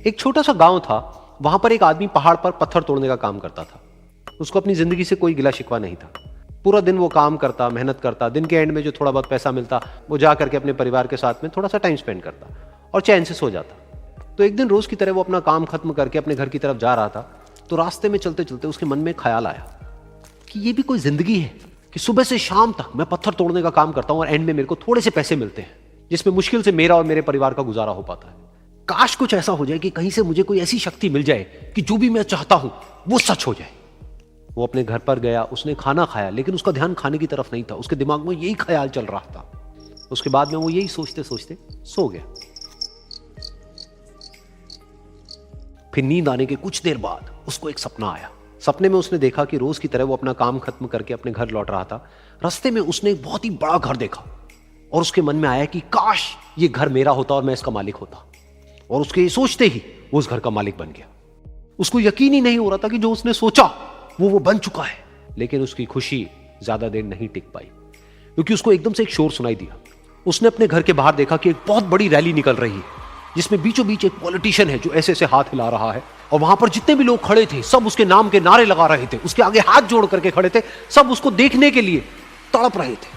एक छोटा सा गांव था, वहां पर एक आदमी पहाड़ पर पत्थर तोड़ने का काम करता था। उसको अपनी जिंदगी से कोई गिला शिकवा नहीं था। पूरा दिन वो काम करता, मेहनत करता, दिन के एंड में जो थोड़ा बहुत पैसा मिलता वो जा करके अपने परिवार के साथ में थोड़ा सा टाइम स्पेंड करता और चैन से सो जाता। तो एक दिन रोज की तरह वो अपना काम खत्म करके अपने घर की तरफ जा रहा था, तो रास्ते में चलते चलते उसके मन में ख्याल आया कि ये भी कोई जिंदगी है कि सुबह से शाम तक मैं पत्थर तोड़ने का काम करता हूं और एंड में मेरे को थोड़े से पैसे मिलते हैं, जिसमें मुश्किल से मेरा और मेरे परिवार का गुजारा हो पाता है। काश कुछ ऐसा हो जाए कि कहीं से मुझे कोई ऐसी शक्ति मिल जाए कि जो भी मैं चाहता हूं वो सच हो जाए। वो अपने घर पर गया, उसने खाना खाया, लेकिन उसका ध्यान खाने की तरफ नहीं था। उसके दिमाग में यही ख्याल चल रहा था। उसके बाद में वो यही सोचते सोचते सो गया। फिर नींद आने के कुछ देर बाद उसको एक सपना आया। सपने में उसने देखा कि रोज की तरह वो अपना काम खत्म करके अपने घर लौट रहा था। रास्ते में उसने एक बहुत ही बड़ा घर देखा और उसके मन में आया कि काश ये घर मेरा होता और मैं इसका मालिक होता। और उसके ये सोचते ही वो उस घर का मालिक बन गया। उसको यकीन ही नहीं हो रहा था कि जो उसने सोचा वो बन चुका है। लेकिन उसकी खुशी ज्यादा देर नहीं टिक पाई, क्योंकि उसको एकदम से एक शोर सुनाई दिया। उसने अपने घर के बाहर देखा कि एक बहुत बड़ी रैली निकल रही है, जिसमें बीचों बीच एक पॉलिटिशियन है जो ऐसे ऐसे हाथ हिला रहा है। और वहां पर जितने भी लोग खड़े थे सब उसके नाम के नारे लगा रहे थे, उसके आगे हाथ जोड़ करके खड़े थे, सब उसको देखने के लिए तड़प रहे थे।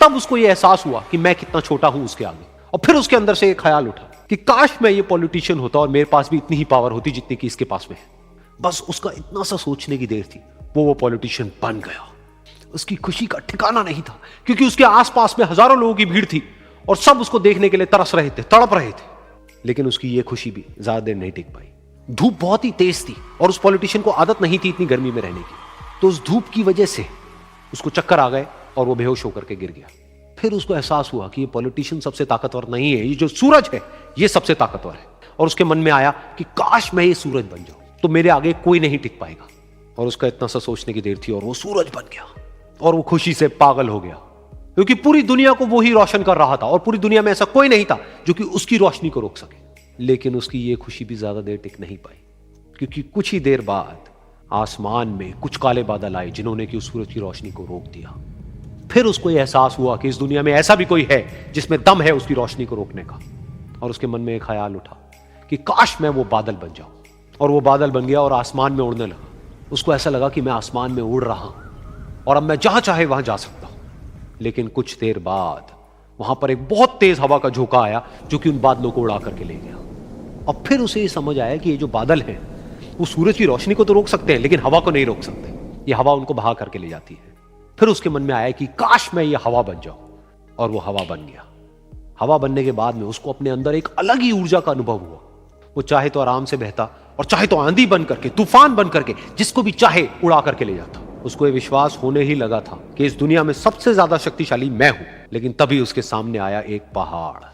तब उसको यह एहसास हुआ कि मैं कितना छोटा हूं उसके आगे। और फिर उसके अंदर से एक ख्याल उठा कि काश मैं ये पॉलिटिशियन होता और मेरे पास भी इतनी ही पावर होती जितनी कि इसके पास में है। बस उसका इतना सा सोचने की देर थी, वो पॉलिटिशियन बन गया। उसकी खुशी का ठिकाना नहीं था, क्योंकि उसके आसपास में हजारों लोगों की भीड़ थी और सब उसको देखने के लिए तरस रहे थे, तड़प रहे थे। लेकिन उसकी ये खुशी भी ज्यादा देर नहीं टिक पाई। धूप बहुत ही तेज थी और उस पॉलिटिशियन को आदत नहीं थी इतनी गर्मी में रहने की। तो उस धूप की वजह से उसको चक्कर आ गए और वो बेहोश होकर के गिर गया। फिर उसको एहसास हुआ कि ये पॉलिटिशियन सबसे ताकतवर नहीं है, ये जो सूरज है ये सबसे ताकतवर है। और उसके मन में आया कि काश मैं ये सूरज बन जाऊं तो मेरे आगे कोई नहीं टिक पाएगा। और उसका इतना सा सोचने की देर थी और वो सूरज बन गया। और वो खुशी से पागल हो गया, क्योंकि पूरी दुनिया को वो ही रोशन कर रहा था और पूरी दुनिया में ऐसा कोई नहीं था जो कि उसकी रोशनी को रोक सके। लेकिन उसकी ये खुशी भी ज्यादा देर टिक नहीं पाई, क्योंकि कुछ ही देर बाद आसमान में कुछ काले बादल आए जिन्होंने कि उस सूरज की रोशनी को रोक दिया। फिर उसको यह एहसास हुआ कि इस दुनिया में ऐसा भी कोई है जिसमें दम है उसकी रोशनी को रोकने का। और उसके मन में एक ख्याल उठा कि काश मैं वो बादल बन जाऊं। और वो बादल बन गया और आसमान में उड़ने लगा। उसको ऐसा लगा कि मैं आसमान में उड़ रहा हूं और अब मैं जहां चाहे वहां जा सकता हूं। लेकिन कुछ देर बाद वहां पर एक बहुत तेज हवा का झोंका आया जो कि उन बादलों को उड़ा करके ले गया। और फिर उसे ये समझ आया कि ये जो बादल हैं वो सूरज की रोशनी को तो रोक सकते हैं, लेकिन हवा को नहीं रोक सकते। ये हवा उनको बहा करके ले जाती है। फिर उसके मन में आया कि काश मैं ये हवा बन जाऊं। और वो हवा बन गया। हवा बनने के बाद में उसको अपने अंदर एक अलग ही ऊर्जा का अनुभव हुआ। वो चाहे तो आराम से बहता और चाहे तो आंधी बन करके, तूफान बन करके, जिसको भी चाहे उड़ा करके ले जाता। उसको ये विश्वास होने ही लगा था कि इस दुनिया में सबसे ज्यादा शक्तिशाली मैं हूं। लेकिन तभी उसके सामने आया एक पहाड़।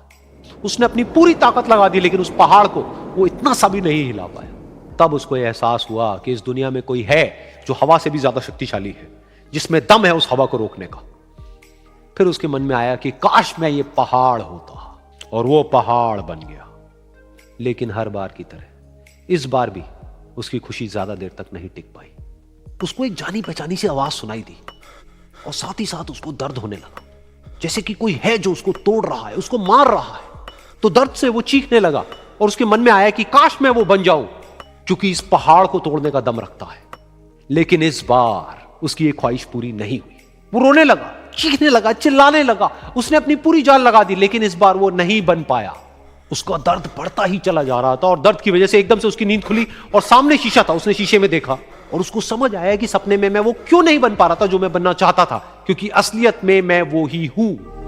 उसने अपनी पूरी ताकत लगा दी, लेकिन उस पहाड़ को वो इतना सा भी नहीं हिला पाया। तब उसको यह एहसास हुआ कि इस दुनिया में कोई है जो हवा से भी ज्यादा शक्तिशाली है, जिसमें दम है उस हवा को रोकने का। फिर उसके मन में आया कि काश मैं ये पहाड़ होता। और वो पहाड़ बन गया। लेकिन हर बार की तरह इस बार भी उसकी खुशी ज्यादा देर तक नहीं टिक पाई। उसको एक जानी पहचानी सी आवाज सुनाई दी और साथ ही साथ उसको दर्द होने लगा, जैसे कि कोई है जो उसको तोड़ रहा है, उसको मार रहा है। तो दर्द से वो चीखने लगा और उसके मन में आया कि काश मैं वो बन जाऊं क्योंकि इस पहाड़ को तोड़ने का दम रखता है। लेकिन इस बार उसकी ये ख्वाहिश पूरी नहीं हुई। वो रोने लगा, चीखने लगा, चिल्लाने लगा। उसने अपनी पूरी जान लगा दी, लेकिन इस बार वो नहीं बन पाया। उसका दर्द बढ़ता ही चला जा रहा था और दर्द की वजह से एकदम से उसकी नींद खुली और सामने शीशा था। उसने शीशे में देखा और उसको समझ आया कि सपने में मैं वो क्यों नहीं बन पा रहा था जो मैं बनना चाहता था, क्योंकि असलियत में मैं वो ही हूं।